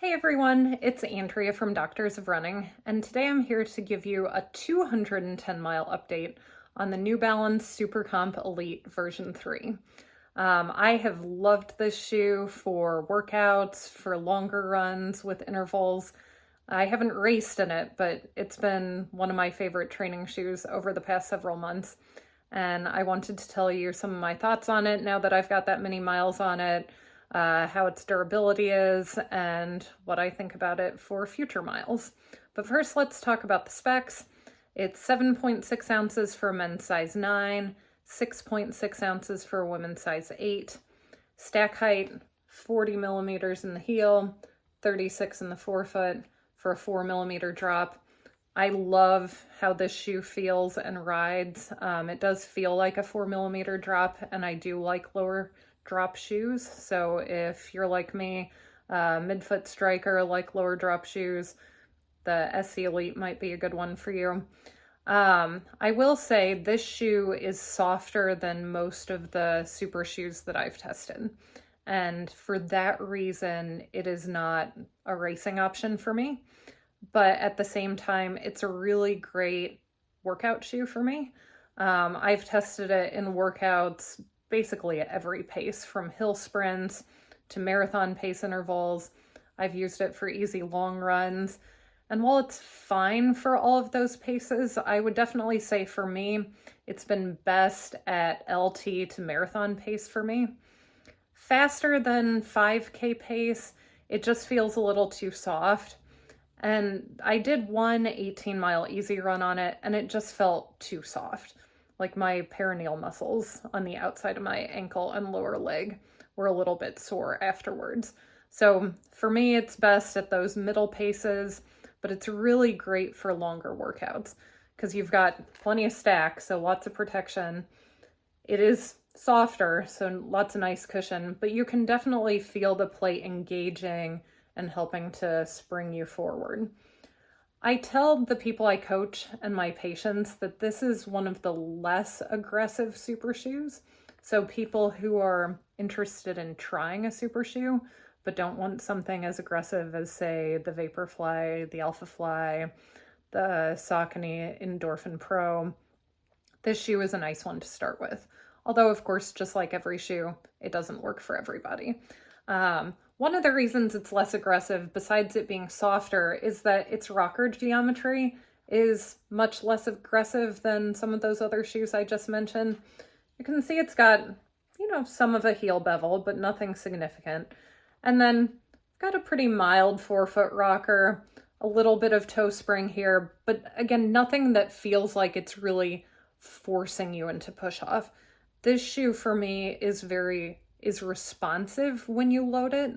Hey everyone, it's Andrea from Doctors of Running, and today I'm here to give you a 210-mile update on the New Balance Super Comp Elite version 3. I have loved this shoe for workouts, for longer runs with intervals. I haven't raced in it, but it's been one of my favorite training shoes over the past several months, and I wanted to tell you some of my thoughts on it now that I've got that many miles on it, how its durability is, and what I think about it for future miles. But first, let's talk about the specs. It's 7.6 ounces for men's size 9, 6.6 ounces for women's size 8. Stack height, 40 millimeters in the heel, 36 in the forefoot for a 4 millimeter drop. I love how this shoe feels and rides. It does feel like a 4 millimeter drop, and I do like lower drop shoes. So if you're like me, midfoot striker, like lower drop shoes, the SC Elite might be a good one for you. I will say this shoe is softer than most of the super shoes that I've tested. And for that reason, it is not a racing option for me. But at the same time, it's a really great workout shoe for me. I've tested it in workouts basically at every pace, from hill sprints to marathon pace intervals. I've used it for easy long runs. And while it's fine for all of those paces, I would definitely say for me, it's been best at LT to marathon pace for me. Faster than 5K pace, it just feels a little too soft. And I did one 18-mile easy run on it, and it just felt too soft. Like my perineal muscles on the outside of my ankle and lower leg were a little bit sore afterwards. So for me, it's best at those middle paces, but it's really great for longer workouts because you've got plenty of stack, so lots of protection. It is softer, so lots of nice cushion, but you can definitely feel the plate engaging and helping to spring you forward. I tell the people I coach and my patients that this is one of the less aggressive super shoes. So people who are interested in trying a super shoe, but don't want something as aggressive as, say, the Vaporfly, the Alphafly, the Saucony Endorphin Pro, this shoe is a nice one to start with. Although, of course, just like every shoe, it doesn't work for everybody. One of the reasons it's less aggressive, besides it being softer, is that its rocker geometry is much less aggressive than some of those other shoes I just mentioned. You can see it's got, some of a heel bevel, but nothing significant. And then got a pretty mild forefoot rocker, a little bit of toe spring here, but again, nothing that feels like it's really forcing you into push off. This shoe for me is responsive when you load it,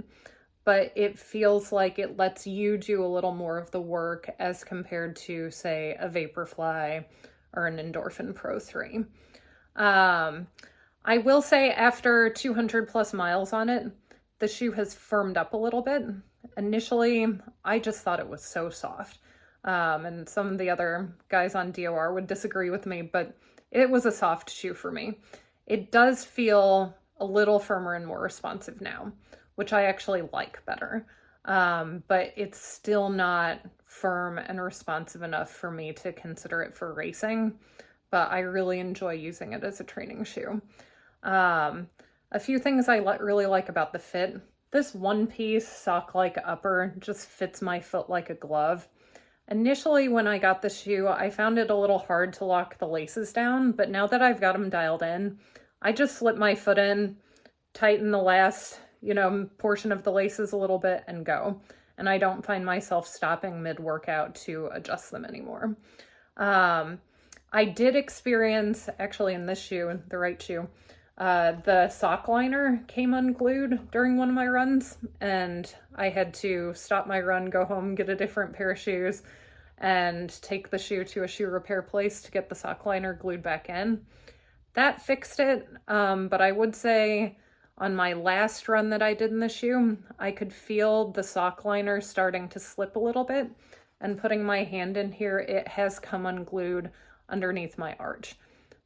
but it feels like it lets you do a little more of the work as compared to, say, a Vaporfly or an Endorphin Pro 3. I will say after 200 plus miles on it, the shoe has firmed up a little bit. Initially, I just thought it was so soft. And some of the other guys on DOR would disagree with me, but it was a soft shoe for me. It does feel a little firmer and more responsive now, which I actually like better. But it's still not firm and responsive enough for me to consider it for racing, but I really enjoy using it as a training shoe. A few things I really like about the fit. This one-piece sock-like upper just fits my foot like a glove. Initially, when I got the shoe, I found it a little hard to lock the laces down, but now that I've got them dialed in, I just slip my foot in, tighten the last, portion of the laces a little bit and go. And I don't find myself stopping mid-workout to adjust them anymore. I did experience, actually in this shoe, the right shoe, the sock liner came unglued during one of my runs, and I had to stop my run, go home, get a different pair of shoes, and take the shoe to a shoe repair place to get the sock liner glued back in. That fixed it, but I would say on my last run that I did in the shoe, I could feel the sock liner starting to slip a little bit, and putting my hand in here, it has come unglued underneath my arch.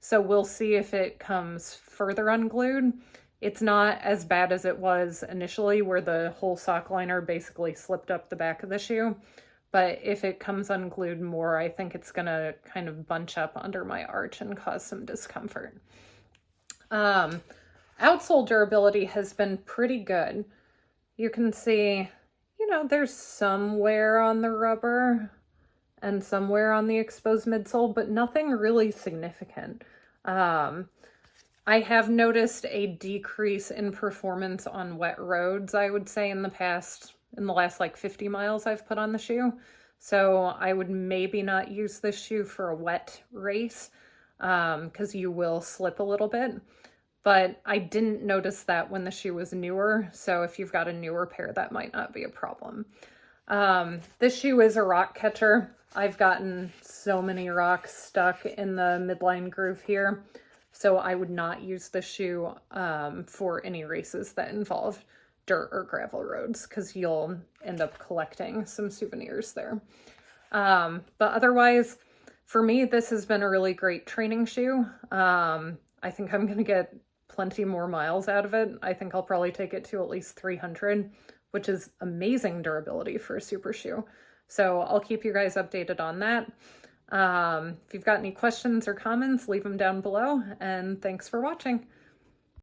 So we'll see if it comes further unglued. It's not as bad as it was initially, where the whole sock liner basically slipped up the back of the shoe. But if it comes unglued more, I think it's gonna kind of bunch up under my arch and cause some discomfort. Outsole durability has been pretty good. You can see, there's some wear on the rubber and some wear on the exposed midsole, but nothing really significant. I have noticed a decrease in performance on wet roads, I would say, in the last like 50 miles I've put on the shoe. So I would maybe not use this shoe for a wet race because you will slip a little bit. But I didn't notice that when the shoe was newer. So if you've got a newer pair, that might not be a problem. This shoe is a rock catcher. I've gotten so many rocks stuck in the midline groove here. So I would not use the shoe for any races that involve dirt or gravel roads, because you'll end up collecting some souvenirs there. But otherwise, for me, this has been a really great training shoe. I think I'm going to get plenty more miles out of it. I think I'll probably take it to at least 300, which is amazing durability for a super shoe. So I'll keep you guys updated on that. If you've got any questions or comments, leave them down below, and thanks for watching.